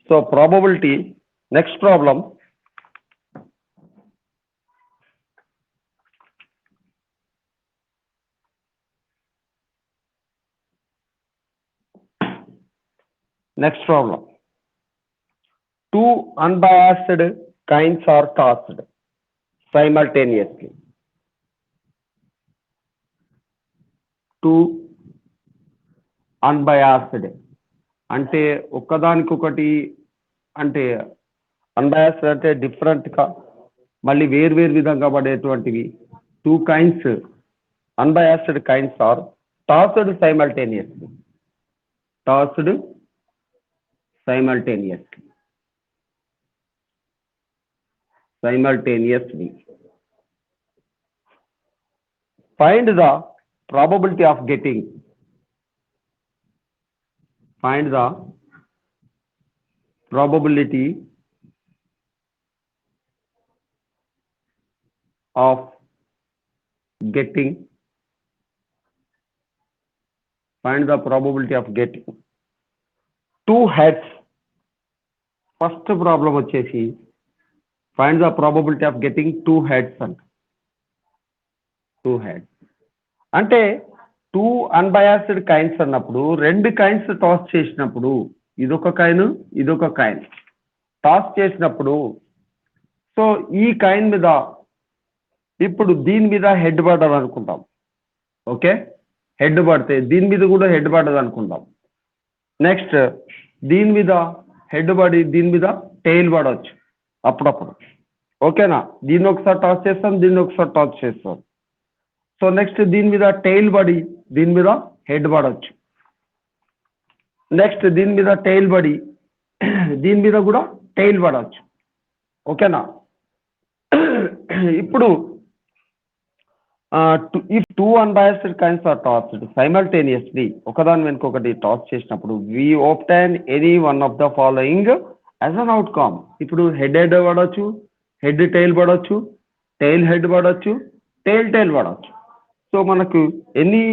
So probability, next problem. Next problem. Two unbiased coins are tossed simultaneously. Two unbiased అంటే ఒక్కదానికొకటి అంటే unbiased అంటే different గా మళ్ళీ వేరు విధంగా పడేటువంటివి two coins unbiased coins are tossed simultaneously simultaneously. Find the probability of getting. Find the probability of getting. Find the probability of getting two heads. First problem వచ్చేసి find the probability of getting two heads and two heads. అంటే two unbiased కైన్స్ అన్నప్పుడు రెండు కైన్స్ toss చేసినప్పుడు ఇదొక coin toss చేసినప్పుడు so ఈ coin మీద ఇప్పుడు దీని మీద హెడ్ పడ్డది అనుకుంటాం. ఓకే, హెడ్ పడితే దీని మీద కూడా హెడ్ పడ్డది అనుకుంటాం. నెక్స్ట్ దీని మీద హెడ్ పడి దీని మీద టెయిల్ పడవచ్చు అప్పుడప్పుడు. ఓకేనా, దీన్ని ఒకసారి టాస్ చేస్తాం, దీన్ని ఒకసారి టాస్ చేస్తాం. సో నెక్స్ట్ దీని మీద టెయిల్ పడి దీని మీద హెడ్ పడవచ్చు. నెక్స్ట్ దీని మీద టెయిల్ పడి దీని మీద కూడా టెయిల్ పడవచ్చు. ఓకేనా, ఇప్పుడు if two unbiased coins are tossed simultaneously ఒకదాని వెనుక ఒకటి టాస్ చేసినప్పుడు we obtain any one of the following as an outcome. ఇప్పుడు హెడ్ పడవచ్చు, హెడ్ టెయిల్ పడవచ్చు, టెయిల్ హెడ్ పడవచ్చు, టెయిల్ పడవచ్చు. సో మనకు ఎన్ని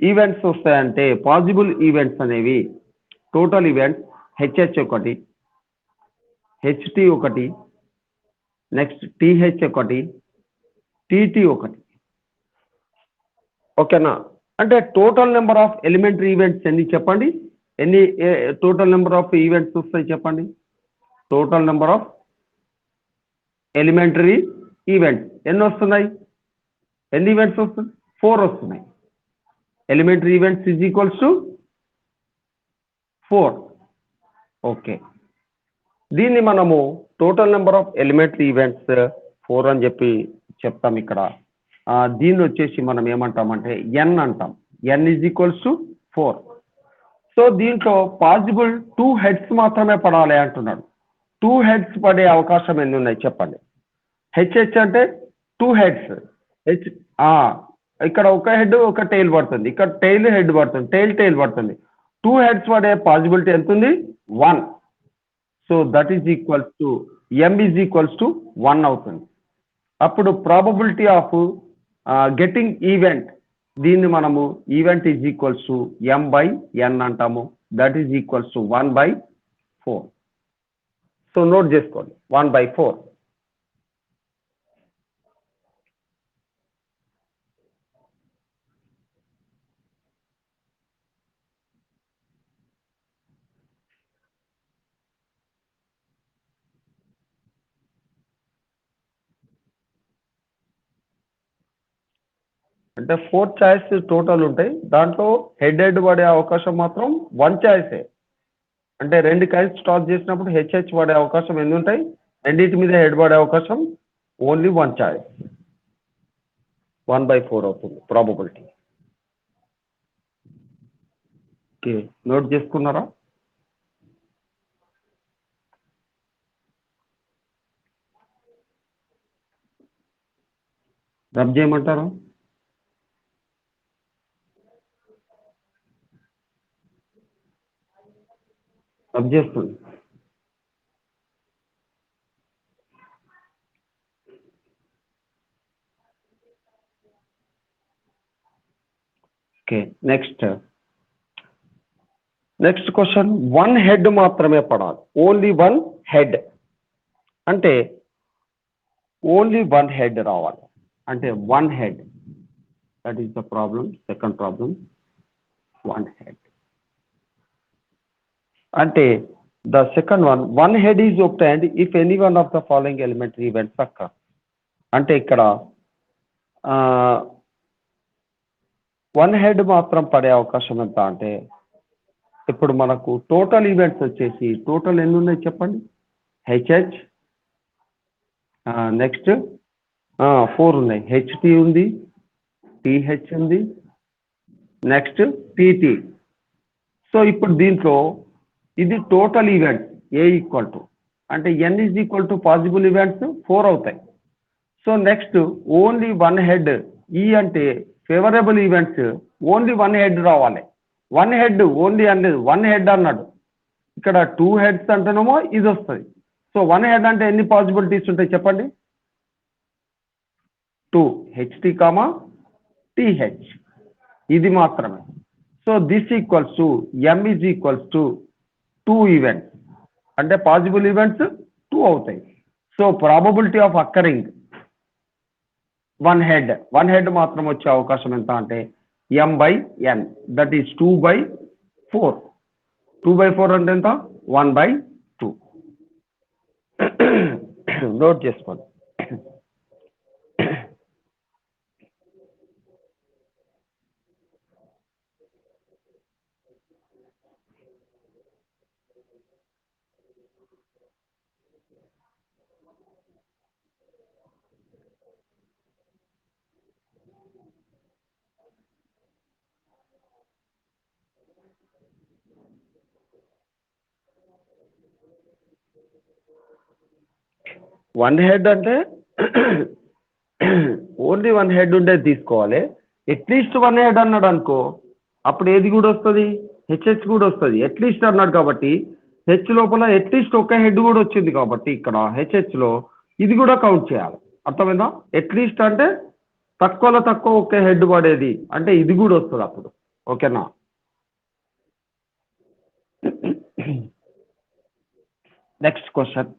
ఈవెంట్స్ వస్తాయంటే పాసిబుల్ ఈవెంట్స్ అనేవి టోటల్ ఈవెంట్స్ హెచ్హెచ్ ఒకటి, హెచ్టి ఒకటి, నెక్స్ట్ టిహెచ్ ఒకటి, టిటి ఒకటి. ఓకేనా, అంటే total number of elementary events ఎన్ని చెప్పండి, ఎన్ని టోటల్ నెంబర్ ఆఫ్ ఈవెంట్స్ వస్తాయి చెప్పండి. Total number of elementary events ఎన్ని వస్తున్నాయి, ఎన్ని ఈవెంట్స్ వస్తున్నాయి? 4 వస్తున్నాయి. Elementary events is equals to 4. Okay, దీన్ని మనము total number of elementary events 4 అని చెప్పి చెప్తాం ఇక్కడ. దీన్ని వచ్చేసి మనం ఏమంటామంటే ఎన్ అంటాం. ఎన్ ఈజ్ ఈక్వల్స్ టు 4. సో దీంట్లో పాసిబుల్ 2 హెడ్స్ మాత్రమే పడాలి అంటున్నాడు. 2 హెడ్స్ పడే అవకాశం ఎన్ని ఉన్నాయి చెప్పండి. హెచ్హెచ్ అంటే 2 హెడ్స్. హెచ్ ఇక్కడ ఒక హెడ్ ఒక టెయిల్ పడుతుంది, ఇక్కడ టెయిల్ హెడ్ పడుతుంది, టెయిల్ పడుతుంది. 2 హెడ్స్ పడే పాసిబిలిటీ ఎంత ఉంది? 1. So that is equals to M is equals to 1 అవుతుంది. అప్పుడు ప్రాబబిలిటీ ఆఫ్ గెటింగ్ ఈవెంట్, దీన్ని మనము event is equals to M by N అంటాము. That is equals to 1/4. So note చేసుకోండి, 1/4. అంటే 4 చాయిస్ టోటల్ ఉంటాయి, దాంట్లో హెడ్ పడే అవకాశం మాత్రం 1 చాయిసే. అంటే 2 కైన్స్ టాస్ చేసినప్పుడు హెచ్హెచ్ పడే అవకాశం ఎన్ని ఉంటాయి? రెండింటి మీద హెడ్ పడే అవకాశం ఓన్లీ 1 చాయిస్. 1/4 అవుతుంది ప్రాబబిలిటీ. ఓకే, నోట్ చేసుకున్నారా? రబ్ చేయమంటారా? రబ్ చేస్తుంది. Okay, next next question one head మాత్రమే పడాలి, ఓన్లీ వన్ హెడ్ అంటే ఓన్లీ వన్ హెడ్ రావాలి, అంటే one head, that is the problem. Second problem, one head అంటే the second one head is obtained if any one of the following elementary events occur. అంటే ఇక్కడ one head మాత్రం పడే అవకాశం ఎంత అంటే, ఇప్పుడు మనకు టోటల్ ఈవెంట్స్ వచ్చేసి టోటల్ ఎన్ని ఉన్నాయి చెప్పండి. హెచ్హెచ్, నెక్స్ట్ 4 ఉన్నాయి. హెచ్టి ఉంది, టిహెచ్ ఉంది, నెక్స్ట్ టిటి. సో ఇప్పుడు దీంట్లో ఇది టోటల్ ఈవెంట్స్ ఏ ఈక్వల్ టు అంటే N is equal to possible events 4 అవుతాయి. So next only one head, ఈ అంటే favourable events only one head రావాలి. వన్ హెడ్ ఓన్లీ అనేది వన్ హెడ్ అన్నాడు, ఇక్కడ 2 హెడ్స్ అంటేనేమో ఇది వస్తుంది. సో వన్ హెడ్ అంటే ఎన్ని పాసిబిలిటీస్ ఉంటాయి చెప్పండి. 2 హెచ్టి కామా టిహెచ్, ఇది మాత్రమే. So this equals to M is equals to 2 events అంటే పాసిబుల్ ఈవెంట్స్ 2 అవుతాయి. So probability of occurring one head మాత్రం వచ్చే అవకాశం ఎంత అంటే m/n, దట్ ఈస్ 2/4. 2/4 అంటే ఎంత? 1/2. నోట్ చేసుకోండి. వన్ హెడ్ అంటే ఓన్లీ వన్ హెడ్ ఉండేది తీసుకోవాలి. అట్లీస్ట్ వన్ హెడ్ అన్నాడు అనుకో, అప్పుడు ఏది కూడా వస్తుంది, హెచ్హెచ్ కూడా వస్తుంది. అట్లీస్ట్ అన్నాడు కాబట్టి హెచ్ లోపల అట్లీస్ట్ ఒక హెడ్ కూడా వచ్చింది కాబట్టి ఇక్కడ హెచ్హెచ్లో ఇది కూడా కౌంట్ చేయాలి. అర్థమైందా? అట్లీస్ట్ అంటే తక్కువలో తక్కువ ఒకే హెడ్ పడేది అంటే ఇది కూడా వస్తుంది అప్పుడు. ఓకేనా? నెక్స్ట్ క్వశ్చన్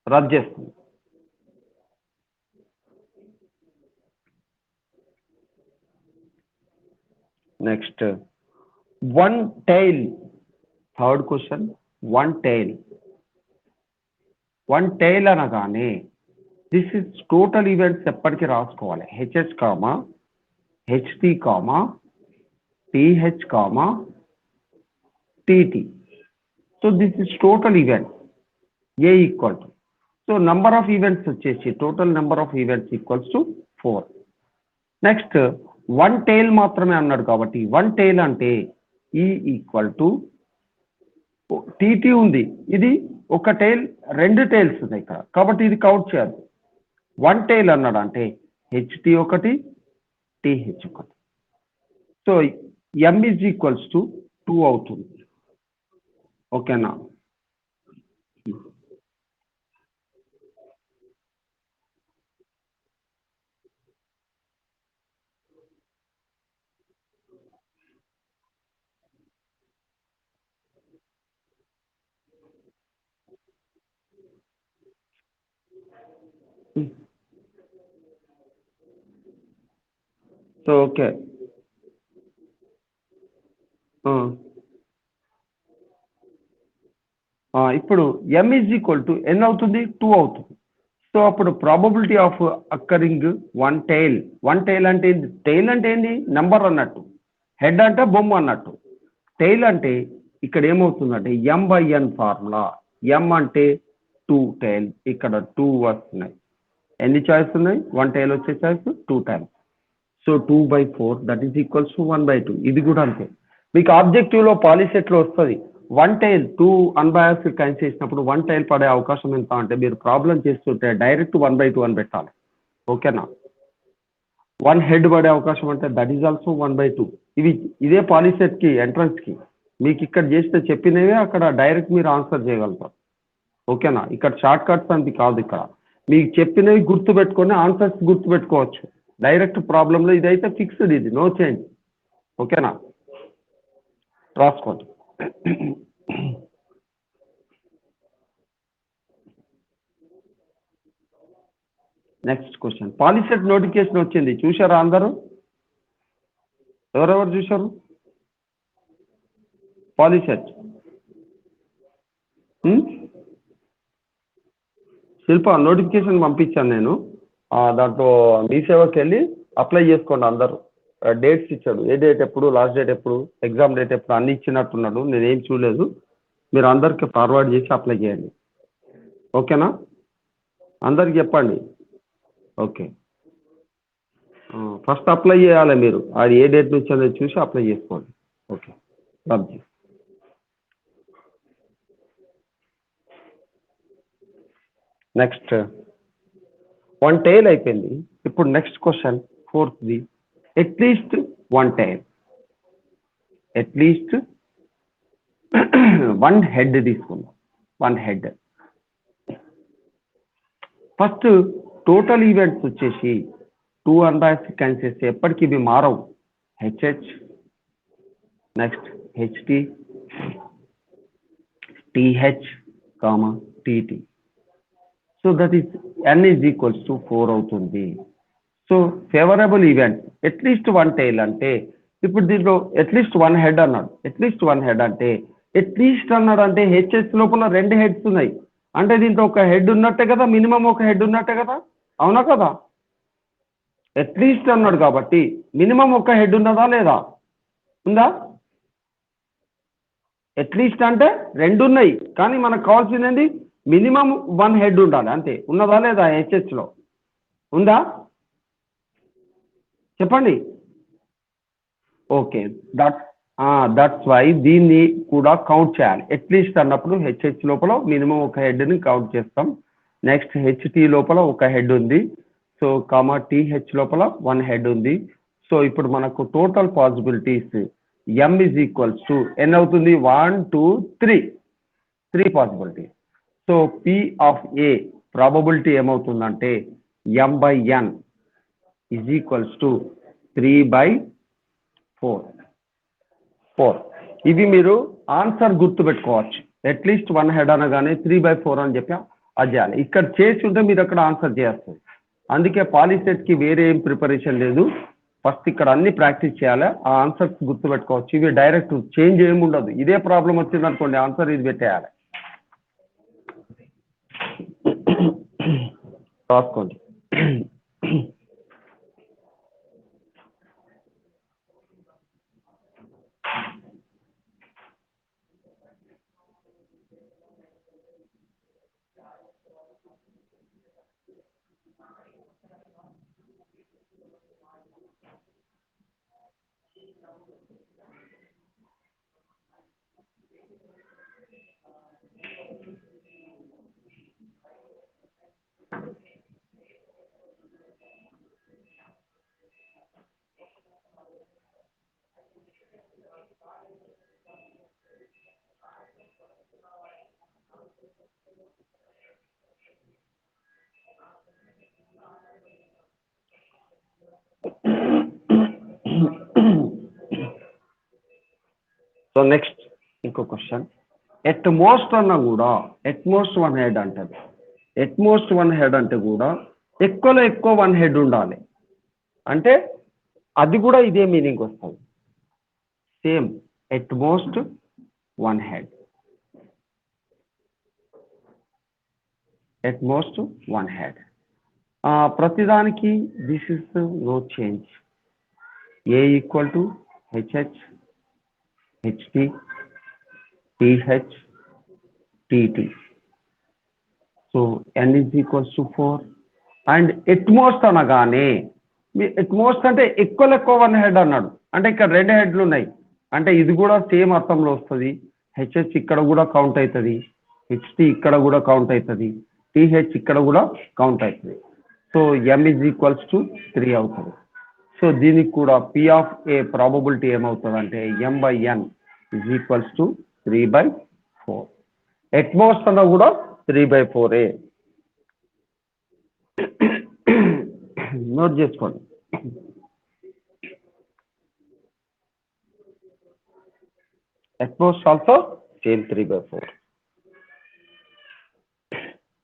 రద్దు చేస్తుంది. Next one tail, third question. One tail అనగానే దిస్ ఇస్ టోటల్ ఈవెంట్స్ ఎప్పటికీ రాసుకోవాలి. HH comma HT comma TH comma TT. So this is total events ఏ equal to, so number of events వచ్చేసి total number of events equals to 4. Next one tail మాత్రమే అన్నాడు కాబట్టి one tail అంటే ఈ equal to TT ఉంది, ఇది ఒక టైల్, 2 టైల్స్ ఉన్నాయి ఇక్కడ కాబట్టి ఇది కౌంట్ చేయాలి. వన్ టైల్ అన్నాడు అంటే హెచ్టి ఒకటి, టిహెచ్ ఒకటి. So m is equals to 2 అవుతుంది. ఓకేనా? సో ఓకే, ఇప్పుడు m is equal to n అవుతుంది, 2 అవుతుంది. సో అప్పుడు probability of occurring one tail అంటే ఏంటి? టైల్ అంటే ఏంటి? నెంబర్ అన్నట్టు, హెడ్ అంటే బొమ్మ అన్నట్టు. టైల్ అంటే ఇక్కడ ఏమవుతుందంటే m/n ఫార్ములా. m అంటే 2 టైల్, ఇక్కడ 2 వస్తున్నాయి. ఎన్ని చాయిస్ ఉన్నాయి? వన్ టైల్ వచ్చే choice 2 times. So 2/4 that is equals to 1/2. ఇది కూడా అంతే. మీకు ఆబ్జెక్టివ్ లో పాలిసెట్ లో వస్తుంది వన్ టైల్ 2 అన్బయాస్డ్ కైన్స్ చేసినప్పుడు వన్ టైల్ పడే అవకాశం ఎంత అంటే మీరు ప్రాబ్లం చేస్తుంటే డైరెక్ట్ 1/2 అని పెట్టాలి. ఓకేనా? వన్ హెడ్ పడే అవకాశం అంటే దట్ ఈజ్ ఆల్సో 1/2. ఇదే పాలిసెట్ కి ఎంట్రన్స్ కి మీకు ఇక్కడ చేస్తే చెప్పినవే అక్కడ డైరెక్ట్ మీరు ఆన్సర్ చేయగలుగుతారు. ఓకేనా? ఇక్కడ షార్ట్ కట్స్ అంత కాదు, ఇక్కడ మీకు చెప్పినవి గుర్తు పెట్టుకొని ఆన్సర్స్ గుర్తు పెట్టుకోవచ్చు. డైరెక్ట్ ప్రాబ్లంలో ఇదైతే ఫిక్స్డ్, ఇది నో చేంజ్. ఓకేనా? రాసుకోండి. నెక్స్ట్ క్వశ్చన్, పాలిసెట్ నోటిఫికేషన్ వచ్చింది, చూశారా అందరూ? ఎవరెవరు చూశారు పాలిసెట్? శిల్ప నోటిఫికేషన్ పంపించాను నేను, దాంట్లో మీ సేవకి వెళ్ళి అప్లై చేసుకోండి అందరూ. డేట్స్ ఇచ్చాడు, ఏ డేట్ ఎప్పుడు, లాస్ట్ డేట్ ఎప్పుడు, ఎగ్జామ్ డేట్ ఎప్పుడు అన్ని ఇచ్చినట్టున్నాడు, నేనేం చూడలేదు. మీరు అందరికి ఫార్వర్డ్ చేసి అప్లై చేయండి, ఓకేనా? అందరికి చెప్పండి, ఓకే. ఫస్ట్ అప్లై చేయాలి మీరు, అది ఏ డేట్ నుంచి అనేది చూసి అప్లై చేసుకోండి, ఓకే. బాబు నెక్స్ట్ వన్ టైల్ అయిపోయింది. ఇప్పుడు నెక్స్ట్ క్వశ్చన్ ఫోర్త్ది, at least one tail, at least one head తీసుకుందాం, one head. First total events వచ్చేసి 2 అన్బయాస్డ్ సీక్వెన్సెస్, ఎప్పటికీ ఇవి మారవు. HH, next HT, TH, TT. So that is n is equals to 4 అవుతుంది. So favourable event at least one tail అంటే, ఇప్పుడు దీంట్లో at least one head అన్నాడు, అట్లీస్ట్ వన్ హెడ్ అంటే, అట్లీస్ట్ అన్నాడు అంటే హెచ్హెచ్ లోపల 2 హెడ్స్ ఉన్నాయి, అంటే దీంట్లో ఒక హెడ్ ఉన్నట్టే కదా, మినిమం ఒక హెడ్ ఉన్నట్టే కదా, అవునా కదా? అట్లీస్ట్ అన్నాడు కాబట్టి మినిమం ఒక హెడ్ ఉన్నదా లేదా? ఉందా? అట్లీస్ట్ అంటే 2 ఉన్నాయి, కానీ మనకు కావాల్సింది మినిమం 1 హెడ్ ఉండాలి అంతే. ఉన్నదా లేదా హెచ్హెచ్లో? ఉందా చెప్పండి. ఓకే, దట్స్ వై దీన్ని కూడా కౌంట్ చేయాలి. అట్లీస్ట్ అన్నప్పుడు హెచ్హెచ్ లోపల మినిమం ఒక హెడ్ని కౌంట్ చేస్తాం. నెక్స్ట్ హెచ్టి లోపల ఒక హెడ్ ఉంది, సో టిహెచ్ లోపల 1 హెడ్ ఉంది. సో ఇప్పుడు మనకు total possibilities m is equals to n అవుతుంది, 1 2 3 possibilities. So P of A probability ఏమవుతుందంటే m/n ఈజ్ ఈక్వల్స్ టు 3/4. ఇవి మీరు ఆన్సర్ గుర్తుపెట్టుకోవచ్చు. అట్లీస్ట్ వన్ హెడ్ అనగానే 3/4 అని చెప్పి అది చేయాలి. ఇక్కడ చేసి ఉంటే మీరు అక్కడ ఆన్సర్ చేస్తారు. అందుకే పాలిసెట్కి వేరే ఏం ప్రిపరేషన్ లేదు, ఫస్ట్ ఇక్కడ అన్ని ప్రాక్టీస్ చేయాలి, ఆ ఆన్సర్స్ గుర్తుపెట్టుకోవచ్చు. ఇవి డైరెక్ట్ చేంజ్ ఏమి ఉండదు. ఇదే ప్రాబ్లం వచ్చింది అనుకోండి, ఆన్సర్ ఇది పెట్టేయాలి, రాసుకోండి. సో నెక్స్ట్ ఇంకో క్వశ్చన్, ఎట్ మోస్ట్ అన్నా కూడా ఎట్మోస్ట్ 1 హెడ్ అంటది. ఎట్మోస్ట్ 1 హెడ్ అంటే కూడా ఎక్కువలో ఎక్కువ 1 హెడ్ ఉండాలి, అంటే అది కూడా ఇదే మీనింగ్ వస్తుంది, same at most 1 head, at most 1 head. ప్రతిదానికి this is no change, A equal to HH, HT, TH, TT. So n is equals to 4. And at most అనగానే, ఎట్మోస్ట్ అంటే ఎక్కువ 1 హెడ్ అన్నాడు, అంటే ఇక్కడ 2 హెడ్లు ఉన్నాయి, అంటే ఇది కూడా సేమ్ అర్థంలో వస్తుంది. హెచ్హెచ్ ఇక్కడ కూడా కౌంట్ అవుతుంది, హెచ్టి ఇక్కడ కూడా కౌంట్ అవుతుంది, టిహెచ్ ఇక్కడ కూడా కౌంట్ అవుతుంది. So m is equals to 3 అవుతుంది. సో దీనికి కూడా పి ఆఫ్ ఏ ప్రాబబిలిటీ ఏమవుతుంది అంటే m/n is equals to 3/4. Utmost అన్న కూడా 3/4. నోట్ చేసుకోండి. At most also same 3/4.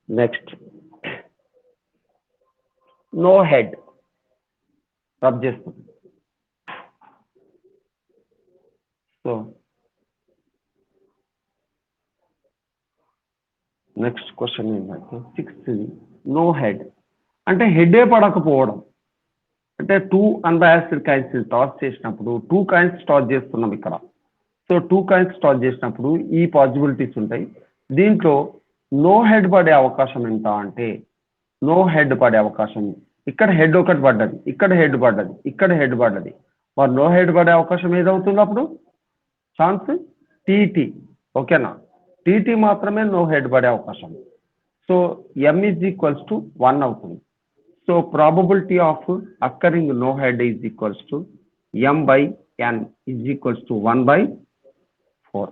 Next, no head. Rub చేస్తుంది. So నెక్స్ట్ క్వశ్చన్ ఏంటంటే 6th, నో హెడ్ అంటే హెడే పడకపోవడం. అంటే 2 అన్బయాస్డ్ కాయిన్స్ టాస్ చేసినప్పుడు 2 కాయిన్స్ టాస్ చేస్తున్నాం ఇక్కడ. సో 2 కాయిన్స్ టాస్ చేసినప్పుడు ఈ పాసిబిలిటీస్ ఉంటాయి. దీంట్లో నో హెడ్ పడే అవకాశం ఎంత అంటే నో హెడ్ పడే అవకాశం, ఇక్కడ హెడ్ ఒకటి పడ్డది, ఇక్కడ హెడ్ పడ్డది, ఇక్కడ హెడ్ పడ్డది. మరి నో హెడ్ పడే అవకాశం ఏదవుతుంది అప్పుడు? Chance TT. ఓకేనా? టీటీ మాత్రమే నో హెడ్ పడే అవకాశం. So m is equals to 1 అవుతుంది. So probability of occurring no head is equals to m/n is equals to 1/4.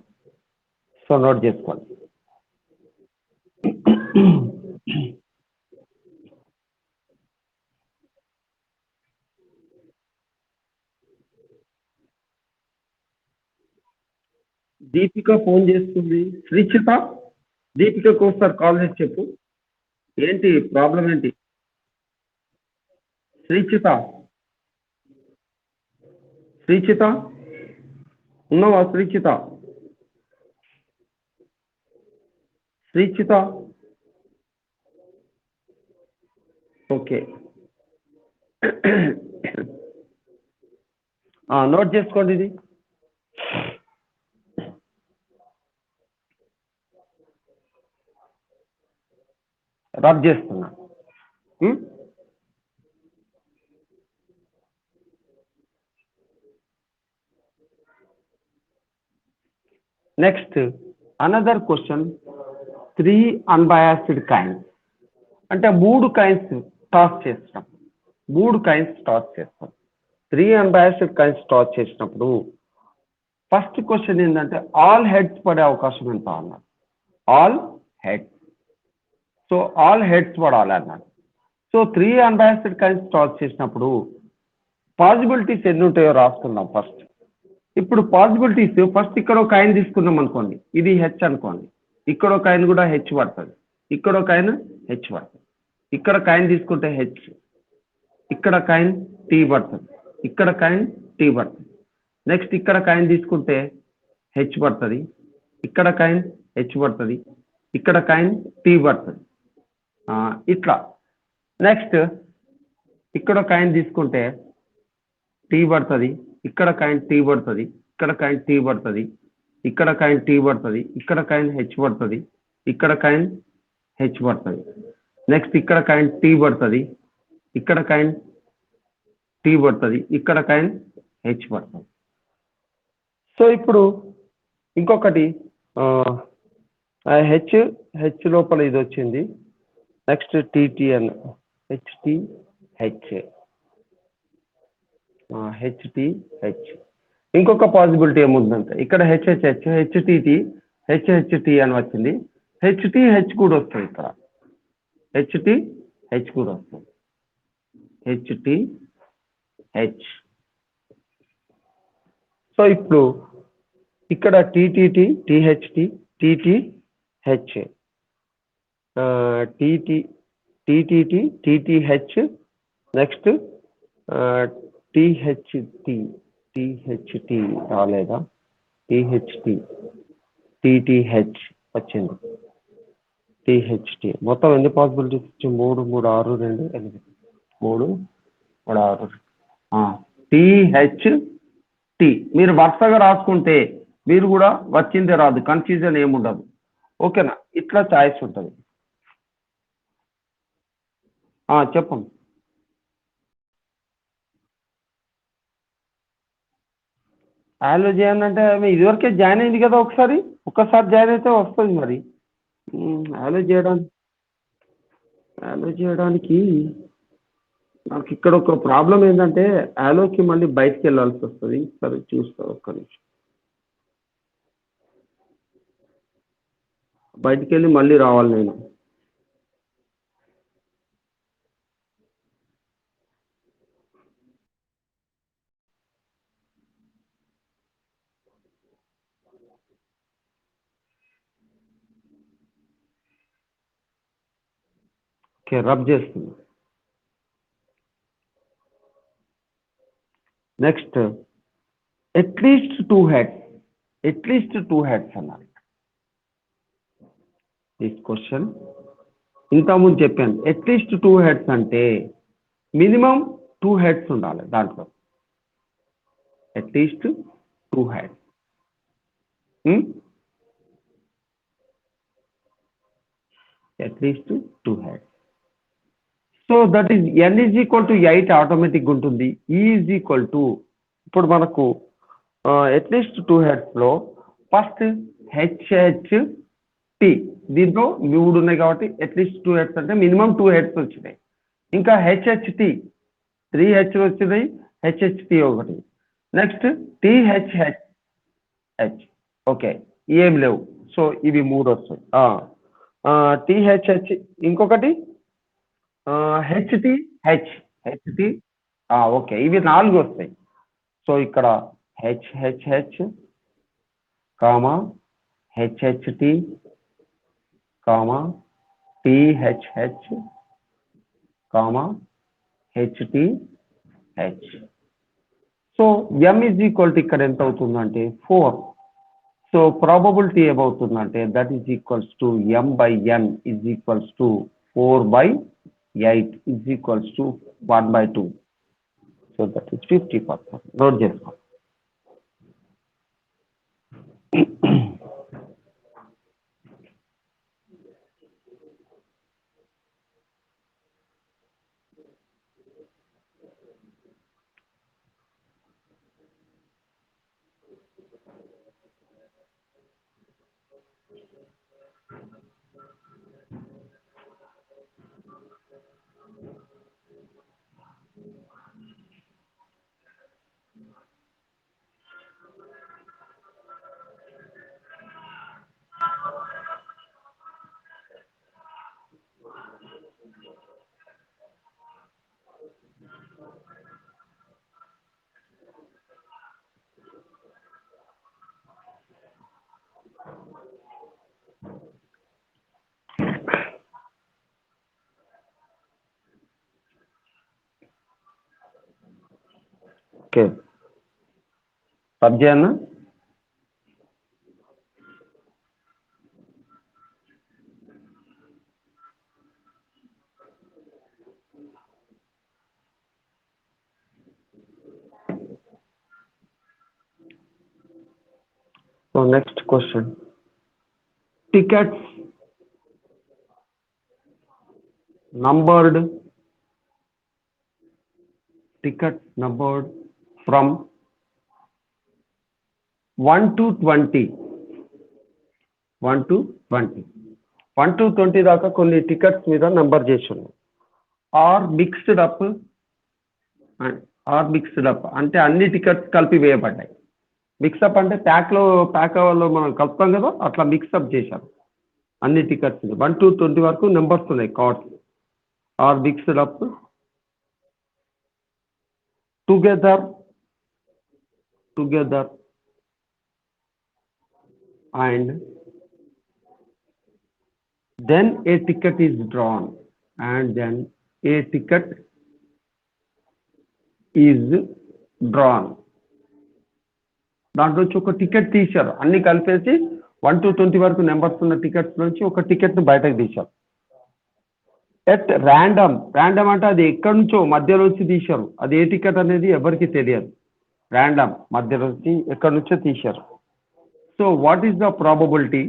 So note చేసుకోండి. దీపిక ఫోన్ చేస్తుంది. శ్రీచిత, దీపికకు ఒకసారి కాల్ చేసి చెప్పు ఏంటి ప్రాబ్లం ఏంటి. శ్రీచిత, శ్రీచిత ఉన్నావా? శ్రీచిత, శ్రీచిత. ఓకే, నోట్ చేసుకోండి. ఇది రబ్ చేస్తున్నా. Next another question, 3 unbiased coins అంటే 3 కాయిన్స్ టాస్ చేస్తాం. 3 కాయిన్స్ టాస్ చేస్తాం. 3 అన్బయాస్డ్ కాయిన్స్ టాస్ చేసినప్పుడు ఫస్ట్ క్వశ్చన్ ఏంటంటే ఆల్ హెడ్స్ పడే అవకాశం ఎంత అన్నారు. All heads. So all heads పడాలి అన్నాడు. సో 3 అన్బయాస్డ్ కాయిన్స్ టాస్ చేసినప్పుడు పాసిబిలిటీస్ ఎన్ని ఉంటాయో రాసుకుందాం ఫస్ట్. ఇప్పుడు పాసిబిలిటీస్ ఫస్ట్ ఇక్కడ ఒక కాయిన్ తీసుకున్నాం అనుకోండి, ఇది హెచ్ అనుకోండి. ఇక్కడ ఒక కాయిన్ కూడా హెచ్ పడుతుంది, ఇక్కడ ఒక కాయిన్ హెచ్ పడుతుంది. ఇక్కడ కాయిన్ తీసుకుంటే హెచ్, ఇక్కడ కాయిన్ టీ పడుతుంది, ఇక్కడ కాయిన్ టీ పడుతుంది. నెక్స్ట్ ఇక్కడ కాయిన్ తీసుకుంటే హెచ్ పడుతుంది, ఇక్కడ కాయిన్ హెచ్ పడుతుంది, ఇక్కడ కాయిన్ టీ పడుతుంది. ఇట్లా నెక్స్ట్ ఇక్కడ కాయిన్ తీసుకుంటే టీ పడుతుంది, ఇక్కడ కాయిన్ టీ పడుతుంది, ఇక్కడ కాయిన్ టీ పడుతుంది, ఇక్కడ కాయిన్ టీ పడుతుంది, ఇక్కడ కాయిన్ హెచ్ పడుతుంది, ఇక్కడ కాయిన్ హెచ్ పడుతుంది. నెక్స్ట్ ఇక్కడ కాయిన్ టీ పడుతుంది, ఇక్కడ కాయిన్ టీ పడుతుంది, ఇక్కడ కాయిన్ హెచ్ పడుతుంది. సో ఇప్పుడు ఇంకొకటి హెచ్ హెచ్ లోపల ఇది వచ్చింది. నెక్స్ట్ టీటీ అని హెచ్టి హెచ్ హెచ్టి హెచ్. ఇంకొక పాసిబిలిటీ ఏముందంటే ఇక్కడ హెచ్హెచ్హెచ్ హెచ్టిటి హెచ్హెచ్టి అని వచ్చింది. హెచ్టి హెచ్ కూడా వస్తుంది. ఇక్కడ హెచ్టి హెచ్ కూడా వస్తుంది. HT H. సో ఇప్పుడు ఇక్కడ TTT THT TT H TT TTT TTH. Next THT THT రాలేదా? టీహెచ్టి టీటీహెచ్ వచ్చింది. టీహెచ్టి మొత్తం ఎన్ని పాసిబిలిటీస్ వచ్చి 3 3 6 2 8 3 3 6 టీహెచ్టి. మీరు వరుసగా రాసుకుంటే మీరు కూడా వచ్చిందే రాదు, కన్ఫ్యూజన్ ఏముండదు. ఓకేనా? ఇట్లా చాయిస్ ఉంటుంది. చెప్పండి. యాలో చేయాలంటే ఇదివరకే జాయిన్ అయింది కదా, ఒక్కసారి జాయిన్ అయితే వస్తుంది. మరి యాలో చేయడానికి నాకు ఇక్కడ ఒక ప్రాబ్లం ఏంటంటే యాలోకి మళ్ళీ బయటకు వెళ్ళాల్సి వస్తుంది. సరే చూస్తా, ఒక్క నిమిషం. బయటికి వెళ్ళి మళ్ళీ రావాలి నేను. ఓకే, రబ్ చేస్తుంది. Next at least 2 heads, at least 2 heads అన్నారు. దిస్ క్వశ్చన్ ఇంతకుముందు చెప్పాను, అట్లీస్ట్ 2 heads అంటే మినిమం 2 heads ఉండాలి దాంట్లో, at least 2 heads. At least 2 heads. So that is n is equal to 8 ఆటోమేటిక్గా ఉంటుంది. ఈ ఈజ్ ఈక్వల్ టు, ఇప్పుడు మనకు అట్లీస్ట్ 2 heads లో ఫస్ట్ HHT, దీంట్లో 3 ఉన్నాయి కాబట్టి అట్లీస్ట్ 2 heads అంటే మినిమం 2 heads వచ్చినాయి. ఇంకా HHT 3 H వచ్చినాయి, HHT ఒకటి. నెక్స్ట్ THH, ఓకే ఏం లేవు, సో ఇవి 3 వస్తాయి. THH ఇంకొకటి HT, ఓకే ఇవి 4 వస్తాయి. సో ఇక్కడ HHH, HHT, THH, HTH. So m is equal to ఇక్కడ ఎంత అవుతుందంటే 4. సో ప్రాబబిలిటీ ఏమవుతుందంటే that is equals to m/n is equals to 4/8 is equals to 1/2. So that is 50%. Note చేసుకో. Okay subject. So next question. Tickets numbered from 1 to 20. 1 to 20. 1 to 20 దాకా కొన్ని tickets మీద number చేసాను. Are mixed up అంటే అన్ని tickets కలిపి వేయబడ్డాయి. Mix-up అంటే ప్యాక్లో మనం కలుపుతాం కదా, అట్లా మిక్సప్ చేశారు అన్ని టికెట్స్. 1 to 20 వరకు నెంబర్స్ ఉన్నాయి cards. Are mixed up together and then a ticket is drawn దాంట్లో నుంచి ఒక టికెట్ తీశారు. అన్ని కలిపేసి 1 to 20 వరకు నెంబర్స్ ఉన్న టికెట్స్ నుంచి ఒక టికెట్ ను బయటకు తీశారు. ఎట్ ర్యాండమ్ అంటే అది ఎక్కడి నుంచో మధ్యలోంచి తీశారు. అది ఏ టికెట్ అనేది ఎవరికి తెలియదు. ర్యాండమ్ మధ్యలోంచి ఎక్కడి నుంచో తీశారు. So what is the probability?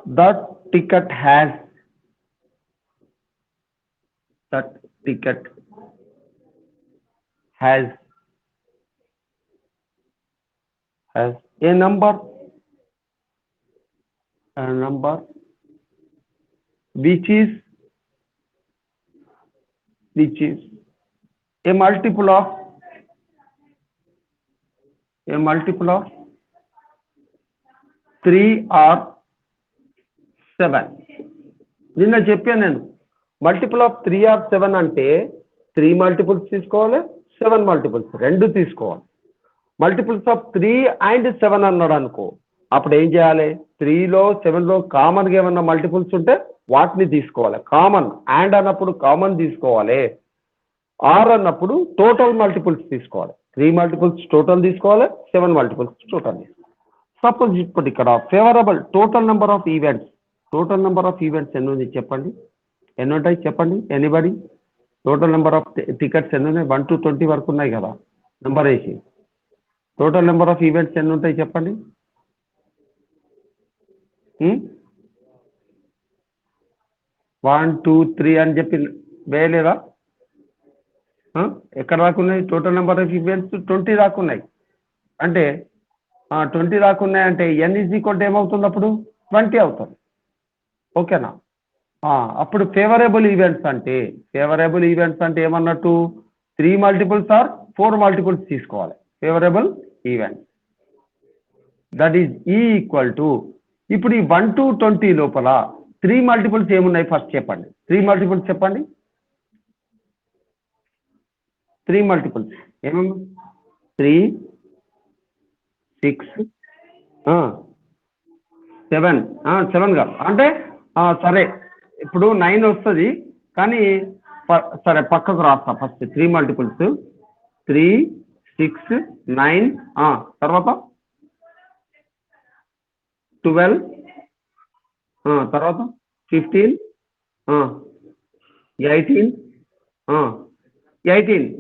that ticket has a number which is a multiple of 3 or 7. నిన్న చెప్పాను నేను మల్టిపుల్ ఆఫ్ 3 ఆర్ 7 అంటే 3 మల్టిపుల్స్ తీసుకోవాలి 7 మల్టిపుల్స్ రెండు తీసుకోవాలి. మల్టిపుల్స్ ఆఫ్ 3 అండ్ 7 అన్నాడు అనుకో, అప్పుడు ఏం చేయాలి? 3లో 7లో కామన్గా ఏమన్నా మల్టిపుల్స్ ఉంటే వాటిని తీసుకోవాలి. కామన్ అండ్ అన్నప్పుడు కామన్ తీసుకోవాలి. ఆర్ అన్నప్పుడు టోటల్ మల్టిపుల్స్ తీసుకోవాలి. 3 మల్టిపుల్స్ టోటల్ తీసుకోవాలి, 7 మల్టిపుల్స్ టోటల్ తీసుకోవాలి. సపోజ్ ఇప్పుడు ఇక్కడ favourable total number of events ఎన్ని ఉంది చెప్పండి? ఎన్ని ఉంటాయి చెప్పండి? Anybody? Total number of tickets ఎన్ని ఉన్నాయి? 1 to 20 వరకు ఉన్నాయి కదా నెంబర్ వేసి. టోటల్ నెంబర్ ఆఫ్ ఈవెంట్స్ ఎన్ని ఉంటాయి చెప్పండి? 1 2 3 అని చెప్పి వేయలేదా? ఎక్కడ దాకున్నాయి? టోటల్ నెంబర్ ఆఫ్ ఈవెంట్స్ 20 దాకున్నాయి. అంటే 20 దాకున్నాయి అంటే ఎన్ ఈజ్ ఈక్వల్ ఏమవుతుంది అప్పుడు? 20 అవుతుంది. ఓకేనా? అప్పుడు ఫేవరబుల్ ఈవెంట్స్ అంటే ఏమన్నట్టు? 3 మల్టిపుల్స్ ఆర్ 4 మల్టిపుల్స్ తీసుకోవాలి. Favourable events that is equal to, ఇప్పుడు ఈ 1 to 20 లోపల 3 మల్టిపుల్స్ ఏమున్నాయి ఫస్ట్ చెప్పండి? 3 మల్టిపుల్స్ చెప్పండి. 3 మల్టిపుల్స్ ఏమేమి? 3 6 7 7 గా అంటే సరే ఇప్పుడు 9 వస్తుంది కానీ సరే పక్కకు రాస్తా. ఫస్ట్ 3 మల్టిపుల్స్ 3 6 9 తర్వాత 12 తర్వాత 15 18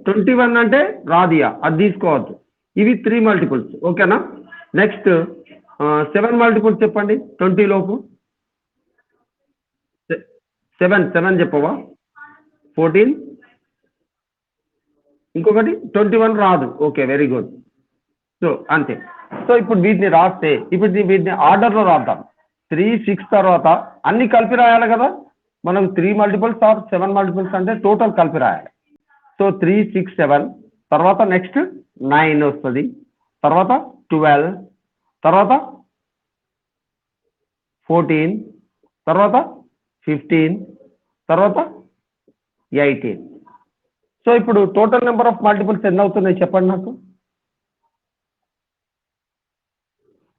21 అంటే రాదియా, అది తీసుకోవద్దు. ఇవి 3 మల్టిపుల్స్. ఓకేనా? నెక్స్ట్ 7 మల్టిపుల్స్ చెప్పండి 20 లోపు. 7 చెప్పవా? 14 ఇంకొకటి 21 రాదు. Okay, very good. సో అంతే. సో ఇప్పుడు వీటిని రాస్తే వీటిని ఆర్డర్లో రాద్దాం. 3 6 తర్వాత అన్ని కలిపి రాయాలి కదా మనం. 3 మల్టిపుల్స్ ఆర్ 7 మల్టిపుల్స్ అంటే టోటల్ కలిపి రాయాలి. సో 3 6 7 తర్వాత నెక్స్ట్ 9 వస్తుంది, తర్వాత 12, తర్వాత 14, తర్వాత 15, తర్వాత 18. సో ఇప్పుడు టోటల్ నెంబర్ ఆఫ్ మల్టిపుల్స్ ఎన్ని అవుతున్నాయి చెప్పండి నాకు?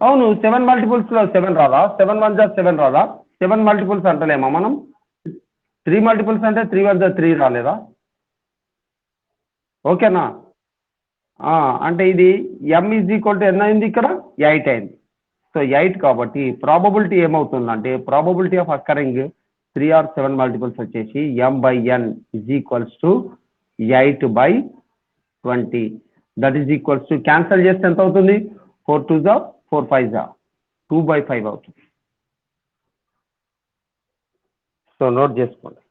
అవును, 7 మల్టిపుల్స్లో 7 రాదా? 7 1 జా 7 రాదా? 7 మల్టిపుల్స్ అంటలేమా మనం? 3 మల్టిపుల్స్ అంటే 3 1 జా 3 రాలేదా? ఓకేనా? అంటే ఇది m ఈజ్ ఈక్వల్ టు ఎన్ అయింది ఇక్కడ? 8 అయింది. సో 8 కాబట్టి ప్రాబబిలిటీ ఏమవుతుందంటే probability of occurring 3 or 7 multiples వచ్చేసి m/n is equals to 8/20. That is equals to cancel చేస్తే ఎంత అవుతుంది? 4 2 జా 4 5 జా 2/5 అవుతుంది. సో నోట్ చేసుకోండి.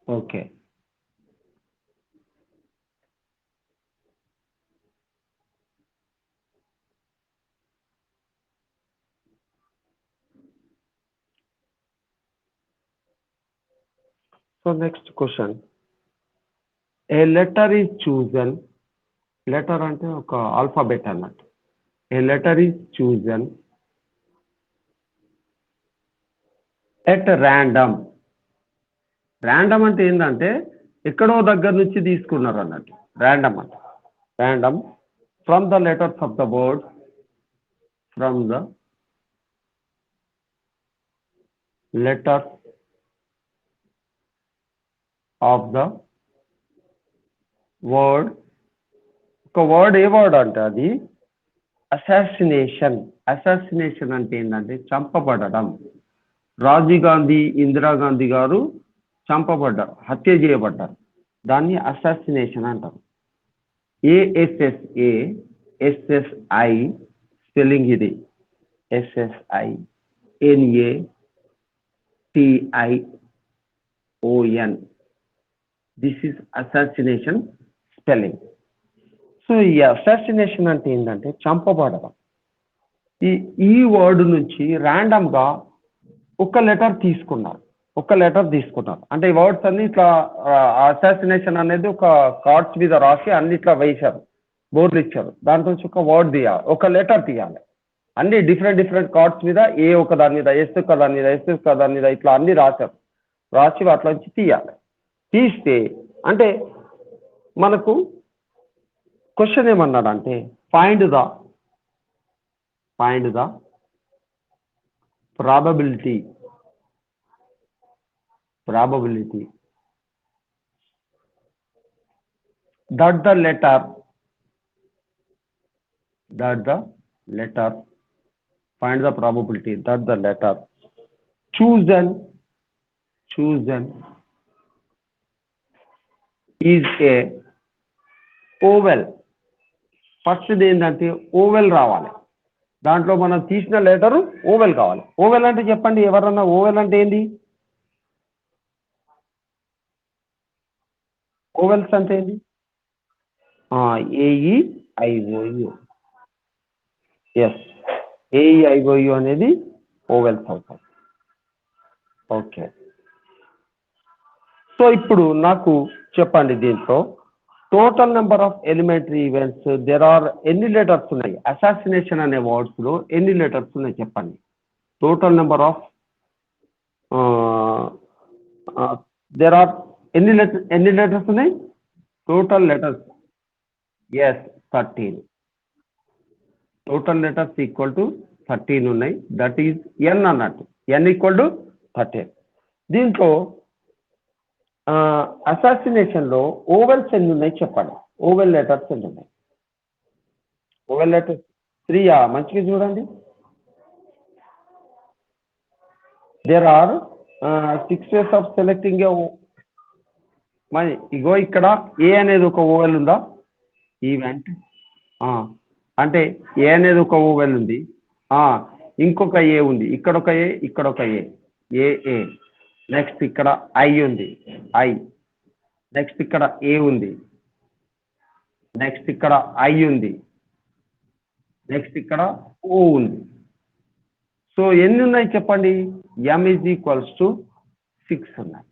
Okay, so next question. A letter is chosen. Letter అంటే ఒక ఆల్ఫాబెట్ అన్నట్టు. A letter is chosen at random. Random అంటే ఏంటంటే ఎక్కడో దగ్గర నుంచి తీసుకున్నారు అన్నట్టు. ర్యాండమ్ అంటే random from the letters of the word, from the letters of the word. ఒక వర్డ్ ఏ వర్డ్ అంటే అది అసాసినేషన్. అసాసినేషన్ అంటే ఏంటంటే చంపబడడం. రాజీవ్ గాంధీ, ఇందిరాగాంధీ గారు చంపబడ్డారు, హత్య చేయబడ్డారు. దాన్ని అసాసినేషన్ అంటారు. ASSASSI స్పెల్లింగ్ ఇది. assassination. This is assassination spelling. So ఈ అసాసినేషన్ అంటే ఏంటంటే చంపబడడం. ఈ వర్డ్ నుంచి ర్యాండమ్గా ఒక లెటర్ తీసుకున్నారు. అంటే ఈ వర్డ్స్ అన్ని ఇట్లా అసాసినేషన్ అనేది ఒక కార్డ్స్ మీద రాసి అన్ని ఇట్లా వేశారు, బోర్డులు ఇచ్చారు. దాంట్లో నుంచి ఒక వర్డ్ తీయాలి, ఒక లెటర్ తీయాలి. అన్ని డిఫరెంట్ కార్డ్స్ మీద ఏ ఒక దాని మీద ఎస్ ఒక దాని మీద ఎస్ ఒక దాని మీద ఇట్లా అన్ని రాశారు. రాసి వాటిలో నుంచి తీయాలి. తీస్తే అంటే మనకు క్వశ్చన్ ఏమన్నాడంటే find the probability that the letter find the probability that the letter chosen is a vowel. First ఏంటంటే ఓవెల్ రావాలి. దాంట్లో మనం తీసిన లెటరు ఓవెల్ కావాలి. ఓవెల్ అంటే చెప్పండి ఎవరన్నా, ఓవెల్ అంటే ఏంటి? ఓవెల్స్ అంటే ఏంటి? AEIOU. ఎస్, AEIOU అనేది ఓవెల్స్ అవుతాయి. ఓకే, సో ఇప్పుడు నాకు చెప్పండి దీంట్లో total number of elementary events there are ఎన్ని లెటర్స్ ఉన్నాయి? అసాసినేషన్ అనే వర్డ్స్ లో ఎన్ని లెటర్స్ ఉన్నాయి చెప్పండి. Total number of there are ఎన్ని లెటర్స్ ఉన్నాయి? Total letters is 13. Total letters equal to 13 ఉన్నాయి. దట్ ఈజ్ n అన్నట్టు. n equal to 13. దీంట్లో అసాసినేషన్ లో ఓవెల్స్ ఎన్ని ఉన్నాయి చెప్పండి. ఓవెల్ లెటర్స్ ఎన్ని ఉన్నాయి? Vowel letters 3. మంచిగా చూడండి. There are 6 ways of selecting. ఇగో ఇక్కడ ఏ అనేది ఒక ఓవెల్ ఉందా? ఈవెంట్ అంటే ఏ అనేది ఒక ఓవెల్ ఉంది. ఇంకొక ఏ ఉంది, ఇక్కడ ఒక ఏ, ఇక్కడ ఒక ఏ. నెక్స్ట్ ఇక్కడ ఐ ఉంది, నెక్స్ట్ ఇక్కడ ఏ ఉంది, నెక్స్ట్ ఇక్కడ ఐ ఉంది, నెక్స్ట్ ఇక్కడ ఓ ఉంది. సో ఎన్ని ఉన్నాయి చెప్పండి? m is equals to 6 ఉన్నాయి.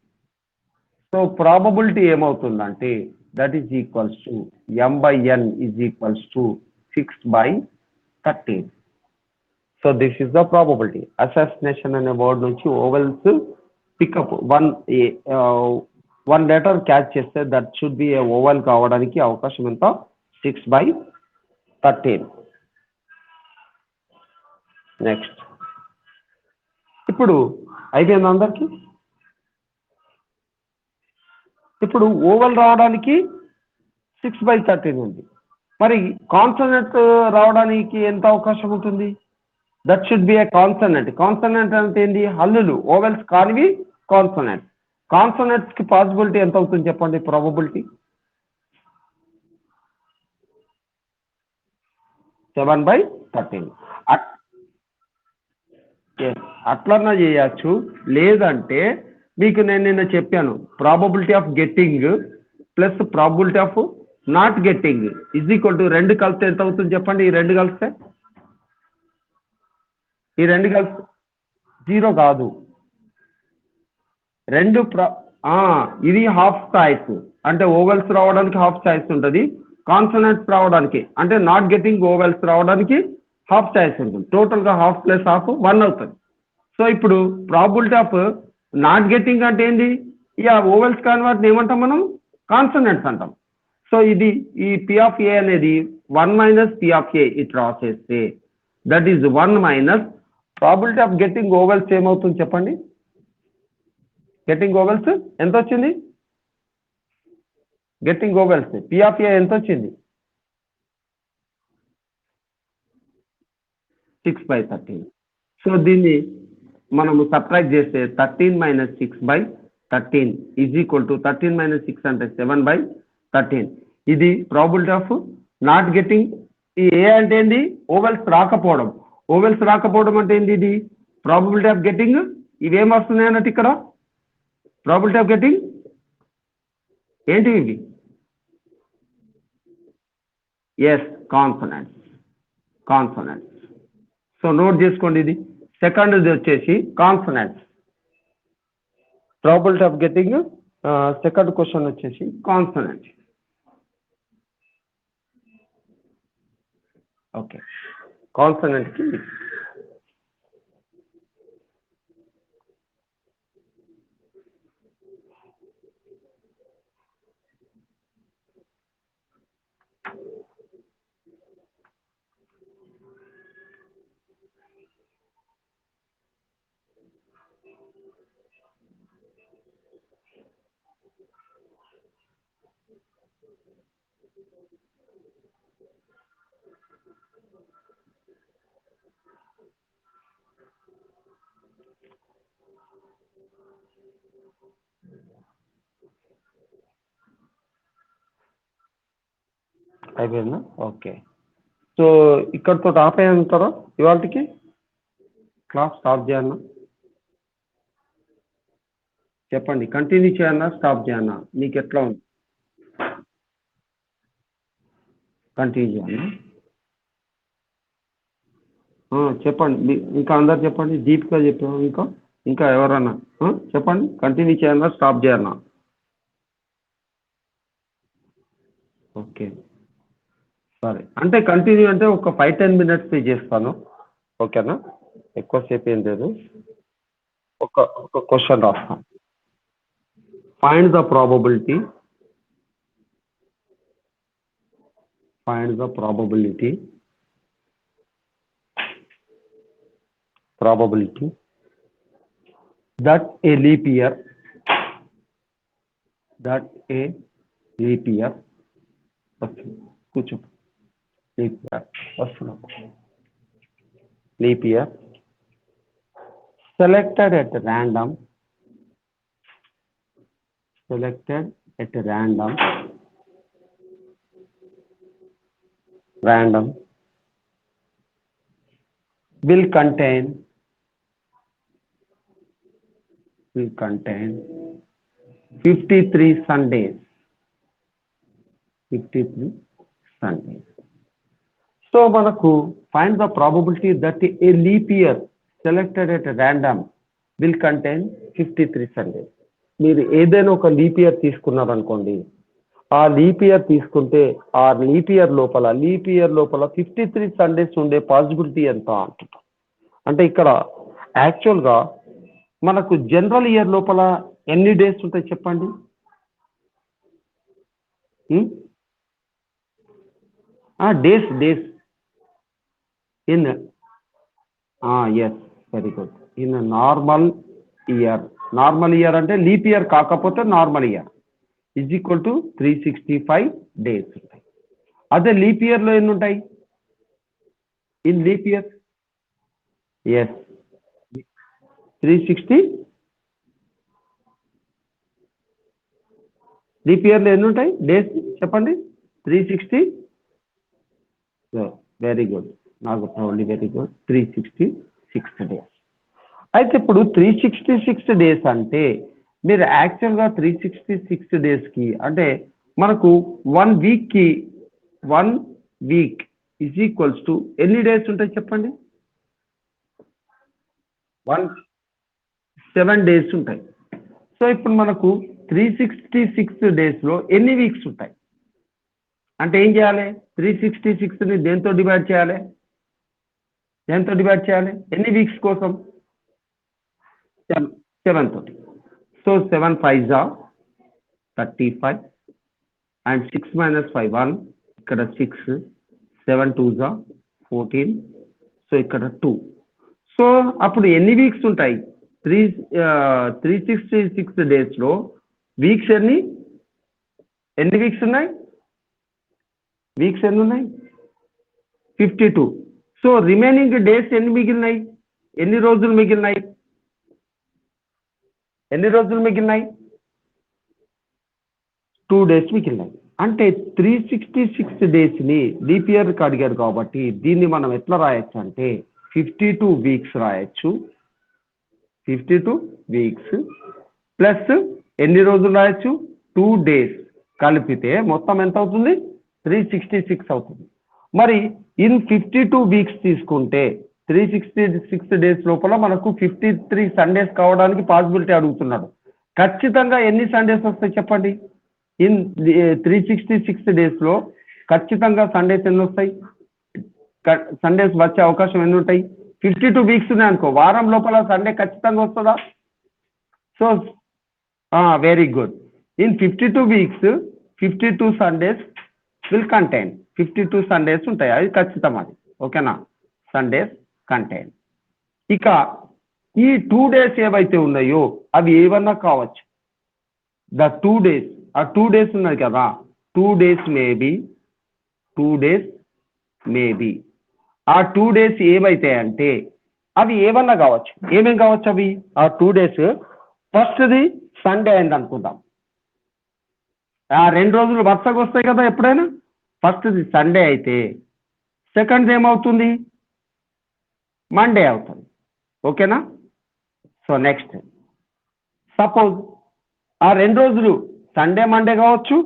సో ప్రాబబిలిటీ ఏమవుతుందంటే that is equals to m/n is equals to 6/13. So this is the probability. Assassination అనే వర్డ్ నుంచి vowels pick up one letter catch చేస్తే that should be a vowel కావడానికి అవకాశం ఎంత? 6/13. Next, ఇప్పుడు అయిపోయింది అందరికి. ఇప్పుడు ఓవెల్ రావడానికి 6/13 ఉంది. మరి కాన్సనెంట్ రావడానికి ఎంత అవకాశం ఉంటుంది? That should be A consonant. Consonant అంటే ఏంటి? హల్లులు, ఓవెల్స్ కానివి కాన్సనెంట్. కాన్సనెంట్స్ కి పాసిబిలిటీ ఎంత అవుతుంది చెప్పండి? ప్రాబబిలిటీ 7/13. అట్లన్నా చేయొచ్చు. లేదంటే మీకు నేను నిన్న చెప్పాను, probability of getting plus probability of not getting is equal to 2 కలిస్తే ఎంత అవుతుంది చెప్పండి? ఈ 2 కలిస్తే 0 కాదు. ఇది హాఫ్ చాయిస్. అంటే ఓవెల్స్ రావడానికి హాఫ్ చాయిస్ ఉంటుంది. కాన్సనెంట్స్ రావడానికి అంటే నాట్ గెట్టింగ్ ఓవెల్స్ రావడానికి హాఫ్ చాయిస్ ఉంటుంది. టోటల్గా హాఫ్ ప్లస్ హాఫ్ 1 అవుతుంది. సో ఇప్పుడు ప్రాబిలిటీ ఆఫ్ నాట్ గెట్టింగ్ అంటే ఏంటి? ఓవెల్స్ కాని వాటిని ఏమంటాం మనం? కాన్సనెంట్స్ అంటాం. సో ఇది ఈ P of A అనేది 1 - P of A ఇట్ రాసేస్తే that is 1 - probability of getting vowels ఏమవుతుంది చెప్పండి? గెట్టింగ్ ఓవెల్స్ ఎంత వచ్చింది? Getting vowels P of A ఎంత వచ్చింది? 6/13. సో దీన్ని మనము సబ్ట్రాక్ట్ చేస్తే 13 - 6/13 ఈజ్ ఈక్వల్ టు 13 - 6 అంటే 7/13. ఇది ప్రాబిలిటీ ఆఫ్ నాట్ గెట్టింగ్. ఈ ఏ అంటే ఏంటి? ఓవెల్స్ రాకపోవడం. ఓవెల్స్ రాకపోవడం అంటే ఏంటి? ఇది ప్రాబబిలిటీ ఆఫ్ గెటింగ్. ఇవేం వస్తున్నాయి అన్నట్టు ఇక్కడ ప్రాబబిలిటీ ఆఫ్ గెటింగ్ ఏంటివి ఇవి? Yes, consonants. సో నోట్ చేసుకోండి, ఇది సెకండ్ది వచ్చేసి consonants. Probability of getting second question వచ్చేసి కాన్సనెంట్. ఓకే, కాన్సనెంట్కి అయిపోయిందా? ఓకే, సో ఇక్కడితో ఆపేయంటారా? ఇవాళకి క్లాస్ స్టాప్ చేయన్నా? చెప్పండి, కంటిన్యూ చేయన్నా స్టాప్ చేయన్నా? మీకు ఎట్లా ఉంది? కంటిన్యూ చేయన్నా? చెప్పండి, ఇంకా అందరు చెప్పండి. దీపిక చెప్పాము, ఇంకా ఎవరన్నా చెప్పండి, కంటిన్యూ చేయన్నా స్టాప్ చేయన్నా? ఓకే, సరే. అంటే కంటిన్యూ అంటే ఒక 5-10 minutes చేస్తాను, ఓకేనా? ఎక్కువసేపు ఏం లేదు. ఒక క్వశ్చన్ రాస్తాను. Find the probability that a leap year కూర్చో, leap year selected at random will contain 53 Sundays. So మనకు find the probability that a leap year selected at random will contain 53 Sundays. మీరు ఏదైనా ఒక లీప్ ఇయర్ తీసుకున్నారనుకోండి, ఆ leap year తీసుకుంటే ఆ leap year లోపల 53 Sundays ఉండే పాసిబిలిటీ ఎంత అంటున్నాం. అంటే ఇక్కడ యాక్చువల్గా మనకు జనరల్ ఇయర్ లోపల ఎన్ని డేస్ ఉంటాయి చెప్పండి? Days in yes, very good. In normal year అంటే లీప్ ఇయర్ కాకపోతే normal year is equal to 365 days ఉంటాయి. అదే లీప్ ఇయర్లో ఎన్ని ఉంటాయి? In leap year is 360. Leap ఇయర్లో ఎన్ని ఉంటాయి డేస్ చెప్పండి? 360. వెరీ గుడ్, నాకు వెరీ గుడ్, 366 days. అయితే ఇప్పుడు 366 days అంటే మీరు యాక్చువల్గా 366 daysకి అంటే మనకు 1 వీక్ ఈజ్ ఈక్వల్స్ టు ఎన్ని డేస్ ఉంటాయి చెప్పండి? 7 days ఉంటాయి. సో ఇప్పుడు మనకు 366 daysలో ఎన్ని వీక్స్ ఉంటాయి అంటే ఏం చేయాలి? 366ని దేంతో డివైడ్ చేయాలి? ఎన్ని వీక్స్ కోసం? 7 తోటి. సో 7 5s are 35 అండ్ 6 - 5 1, ఇక్కడ 6, 7 2s are 14, సో ఇక్కడ 2. సో అప్పుడు ఎన్ని వీక్స్ ఉంటాయి? 366 daysలో వీక్స్ ఎన్ని వీక్స్ ఉన్నాయి? వీక్స్ ఎన్ని ఉన్నాయి? 52. సో రిమైనింగ్ డేస్ ఎన్ని మిగిలినాయి? ఎన్ని రోజులు మిగిలినాయి? 2 days మిగిలినాయి. అంటే 366 daysని లీప్ ఇయర్కి అడిగారు కాబట్టి దీన్ని మనం ఎట్లా రాయొచ్చు అంటే 52 వీక్స్ రాయొచ్చు. 52 వీక్స్ ప్లస్ ఎన్ని రోజులు రాయొచ్చు, 2 days కలిపితే మొత్తం ఎంత అవుతుంది, 366 అవుతుంది. మరి ఇన్ 52 వీక్స్ తీసుకుంటే 366 days లోపల మనకు 53 సండేస్ కావడానికి పాసిబిలిటీ అడుగుతున్నాడు. ఖచ్చితంగా ఎన్ని సండేస్ వస్తాయి చెప్పండి? ఇన్ 366 days లో ఖచ్చితంగా సండేస్ ఎన్ని వస్తాయి? సండేస్ వచ్చే అవకాశం ఎన్ని ఉంటాయి? 52 వీక్స్ ఉన్నాయి అనుకో, వారం లోపల సండే ఖచ్చితంగా వస్తుందా? So very good. In 52 weeks 52 Sundays will contain, 52 Sundays ఉంటాయి, అది ఖచ్చితం అది. ఓకేనా? Sundays contain. ఇక ఈ 2 days ఏవైతే ఉన్నాయో అవి ఏవన్నా కావచ్చు. ద 2 days, ఆ 2 days ఉన్నది కదా, 2 days మేబీ, 2 days మేబీ. ఆ 2 days ఏవైతే అంటే అవి ఏమన్నా కావచ్చు. ఏమేం కావచ్చు అవి? ఆ 2 days ఫస్ట్ది సండే అయింది అనుకుందాం. ఆ 2 రోజులు వరుసగా వస్తాయి కదా ఎప్పుడైనా. ఫస్ట్ది సండే అయితే సెకండ్ది ఏమవుతుంది, మండే అవుతుంది. ఓకేనా? సో నెక్స్ట్ సపోజ్ ఆ 2 రోజులు సండే మండే కావచ్చు.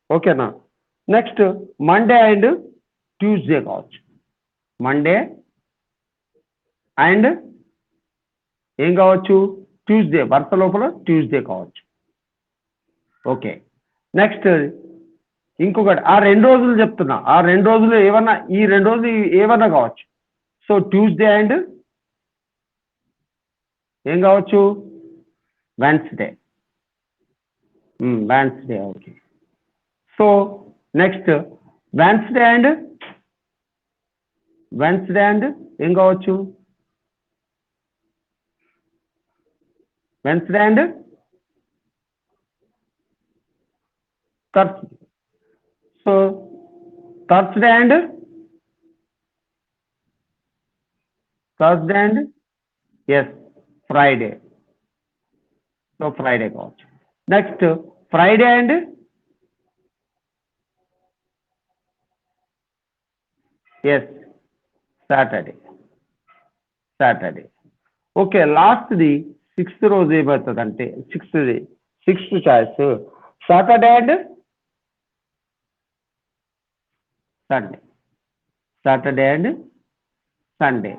ఓకేనా? నెక్స్ట్ మండే అండ్ ట్యూస్డే కావచ్చు. మండే అండ్ ఏం కావచ్చు, ట్యూస్డే, వరుస లోపల ట్యూస్డే కావచ్చు. ఓకే. నెక్స్ట్ ఇంకొకటి, ఆ 2 రోజులు చెప్తున్నా, ఆ 2 రోజులు ఏమన్నా, ఈ 2 రోజులు ఏమన్నా కావచ్చు. సో ట్యూస్డే అండ్ ఏం కావచ్చు, Wednesday. Wednesday. Okay. So next Wednesday and ఏం కావచ్చు, Wednesday and Thursday. So Thursday and ఎస్ ఫ్రైడే. సో ఫ్రైడే కావచ్చు. నెక్స్ట్ ఫ్రైడే అండ్ ఎస్ సాటర్డే. ఓకే. లాస్ట్ది 6th రోజు ఏమవుతుంది అంటే, sixth choice Saturday and Sunday.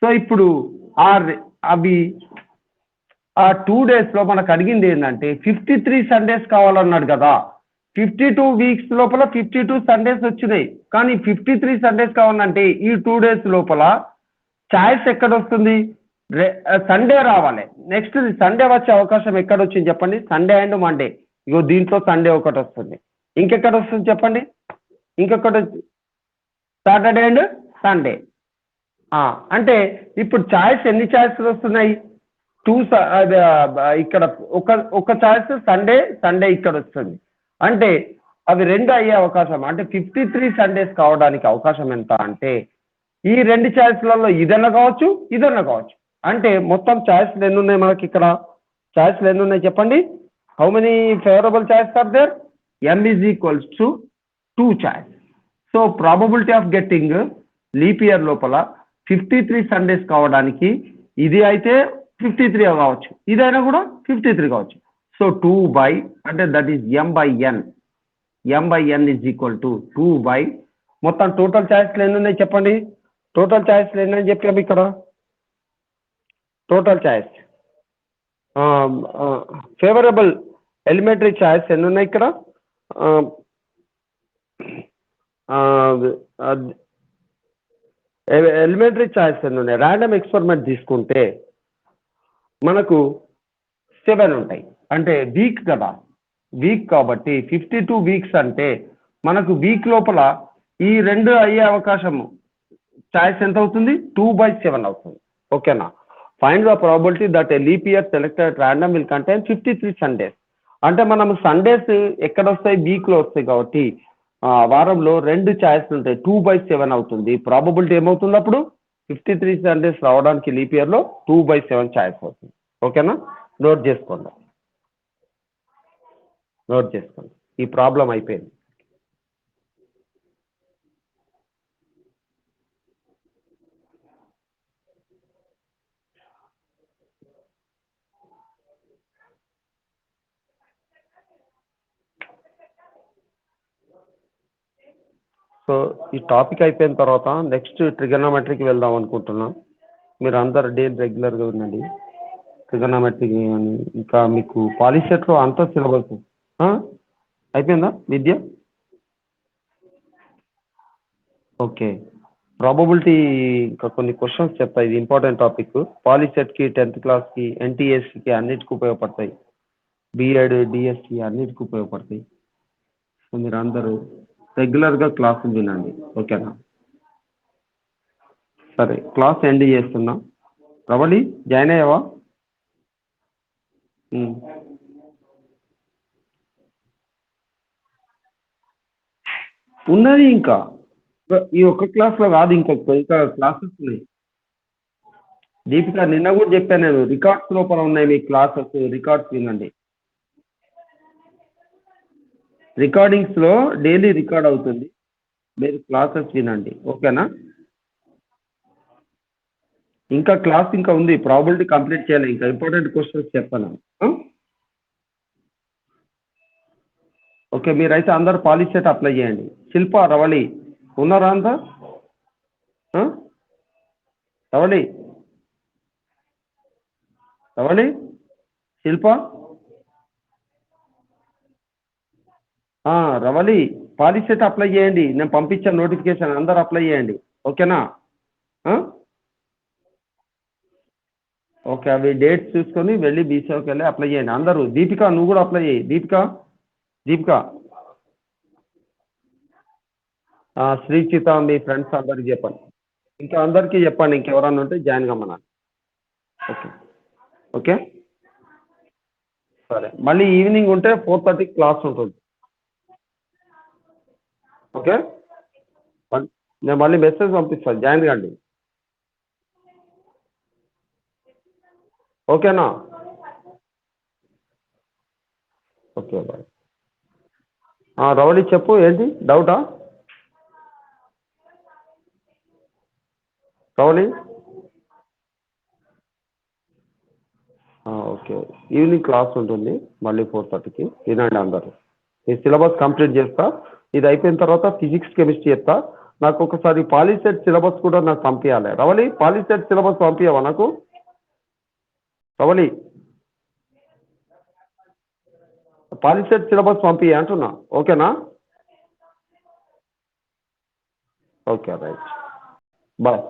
So ఇప్పుడు అవి ఆ 2 days లో మనకు అడిగింది ఏంటంటే 53 సండేస్ కావాలన్నాడు కదా. 52 వీక్స్ లోపల 52 సండేస్ వచ్చినాయి, కానీ 53 సండేస్ కావాలంటే ఈ 2 days లోపల చాయిస్ ఎక్కడ వస్తుంది, సండే రావాలి. నెక్స్ట్ సండే వచ్చే అవకాశం ఎక్కడ వచ్చింది చెప్పండి? Sunday and Monday. ఇగో దీంట్లో సండే ఒకటి వస్తుంది. ఇంకెక్కడ వస్తుంది చెప్పండి? ఇంకొకటి సాటర్డే అండ్ సండే. అంటే ఇప్పుడు చాయిస్ ఎన్ని చాయిస్లు వస్తున్నాయి? 2. ఇక్కడ ఒక చాయిస్ సండే ఇక్కడ వస్తుంది. అంటే అవి 2 అయ్యే అవకాశం, అంటే 53 సండేస్ కావడానికి అవకాశం ఎంత అంటే ఈ 2 చాయిస్లలో ఇదన్నా కావచ్చు, ఇదన్నా కావచ్చు. అంటే మొత్తం చాయిస్లు ఎన్ని ఉన్నాయి మనకి ఇక్కడ? చాయిస్లు ఎన్ని ఉన్నాయి చెప్పండి? How many favourable choice are there? m is equals to 2 choice. So probability of getting leap year లోపల 53 సండేస్ కావడానికి ఇది అయితే 53 కావచ్చు, ఇదైనా కూడా 53 కావచ్చు. సో 2 by, అంటే that is m by n is equal to 2 by మొత్తం టోటల్ చాయిస్లు ఎన్ని ఉన్నాయి చెప్పండి? టోటల్ చాయిస్లు ఎన్ని అని చెప్పాము ఇక్కడ? Total choice favourable elementary choice ఎన్ని ఉన్నాయి ఇక్కడ? ఎలిమెంటరీ చాయిస్ ఎన్ని ఉన్నాయి? ర్యాండమ్ ఎక్స్పెరిమెంట్ తీసుకుంటే మనకు 7 ఉంటాయి. అంటే వీక్ కదా, వీక్ కాబట్టి 52 వీక్స్ అంటే మనకు వీక్ లోపల ఈ 2 అయ్యే అవకాశము చాయిస్ ఎంత అవుతుంది? 2 by 7 అవుతుంది. ఓకేనా? Find the probability that A leap year selected random will contain 53 Sundays. అంటే మనం సండేస్ ఎక్కడ వస్తాయి? వీక్ లో వస్తాయి కాబట్టి వారంలో 2 చాయిస్లు ఉంటాయి, 2 by 7 అవుతుంది. ప్రాబబిలిటీ ఏమవుతుంది అప్పుడు? 53 సండేస్ రావడానికి లీప్ ఇయర్ లో 2 by 7 చాయిస్ అవుతుంది. ఓకేనా? నోట్ చేసుకోండి. ఈ ప్రాబ్లం అయిపోయింది. సో ఈ టాపిక్ అయిపోయిన తర్వాత నెక్స్ట్ ట్రిగనోమెట్రీకి వెళ్దాం అనుకుంటున్నాం. మీరు అందరు డైలీ రెగ్యులర్గా ఉండండి. ట్రిగనోమెట్రీ అని ఇంకా మీకు పాలిసెట్లో అంతా సిలబస్ అయిపోయిందా విద్య? ఓకే. ప్రాబబిలిటీ ఇంకా కొన్ని క్వశ్చన్స్ చెప్తా. ఇది ఇంపార్టెంట్ టాపిక్. పాలిసెట్కి 10th క్లాస్కి ఎన్టీఎస్కి అన్నిటికీ ఉపయోగపడతాయి. బీఎడ్ డిఎస్సి అన్నిటికీ ఉపయోగపడతాయి. సో మీరు అందరూ రెగ్యులర్గా క్లాసులు వినండి. ఓకేనా? సరే, క్లాస్ ఎండ్ చేస్తున్నా. రవళి జాయిన్ అయ్యావా? ఉన్నది ఇంకా ఈ ఒక్క క్లాస్లో కాదు, ఇంకా క్లాసెస్ ఉన్నాయి. దీపిక నిన్న కూడా చెప్పాను నేను, రికార్డ్స్ లోపల ఉన్నాయి మీ క్లాసెస్. రికార్డ్స్ వినండి. రికార్డింగ్స్లో డైలీ రికార్డ్ అవుతుంది. మీరు క్లాసెస్ వినండి. ఓకేనా? ఇంకా క్లాస్ ఇంకా ఉంది. ప్రాబిలిటీ కంప్లీట్ చేయాలి. ఇంకా ఇంపార్టెంట్ క్వశ్చన్స్ చెప్తాను. ఓకే, మీరైతే అందరు పాలిసెట్ అప్లై చేయండి. శిల్ప, రవళి ఉన్నారా అంతా? రవళి రవళి శిల్ప, రవళి పాలిసెట్ అప్లై చేయండి. నేను పంపించాను నోటిఫికేషన్. అందరు అప్లై చేయండి. ఓకేనా? ఓకే, అవి డేట్స్ చూసుకొని వెళ్ళి బీసీఓకి వెళ్ళి అప్లై చేయండి అందరూ. దీపిక నువ్వు కూడా అప్లై చేయి. దీపిక శ్రీచిత మీ ఫ్రెండ్స్ అందరికి చెప్పండి. ఇంకా అందరికీ చెప్పండి, ఇంకెవరన్నా ఉంటే జాయిన్ కమ్మన్నా. ఓకే ఓకే సరే, మళ్ళీ ఈవినింగ్ ఉంటే 4:30 క్లాస్ ఉంటుంది. ఓకే, నేను మళ్ళీ మెసేజ్ పంపిస్తాను, జాయిన్ కండి. ఓకేనా? Okay bye. రవళి చెప్పు, ఏంటి డౌటా? రవళి ఓకే, ఈవినింగ్ క్లాస్ ఉంటుంది మళ్ళీ 4:30కి. వినండి అందరు. ఈ సిలబస్ కంప్లీట్ చేస్తా. ఇది అయిపోయిన తర్వాత ఫిజిక్స్ కెమిస్ట్రీ చెప్తా. నాకు ఒకసారి పాలిసెట్ సిలబస్ కూడా నాకు పంపించాలి. రవళి పాలిసెట్ సిలబస్ పంపించవా నాకు? రవళి పాలిసెట్ సిలబస్ పంపించ అంటున్నా. ఓకేనా? Okay right, bye.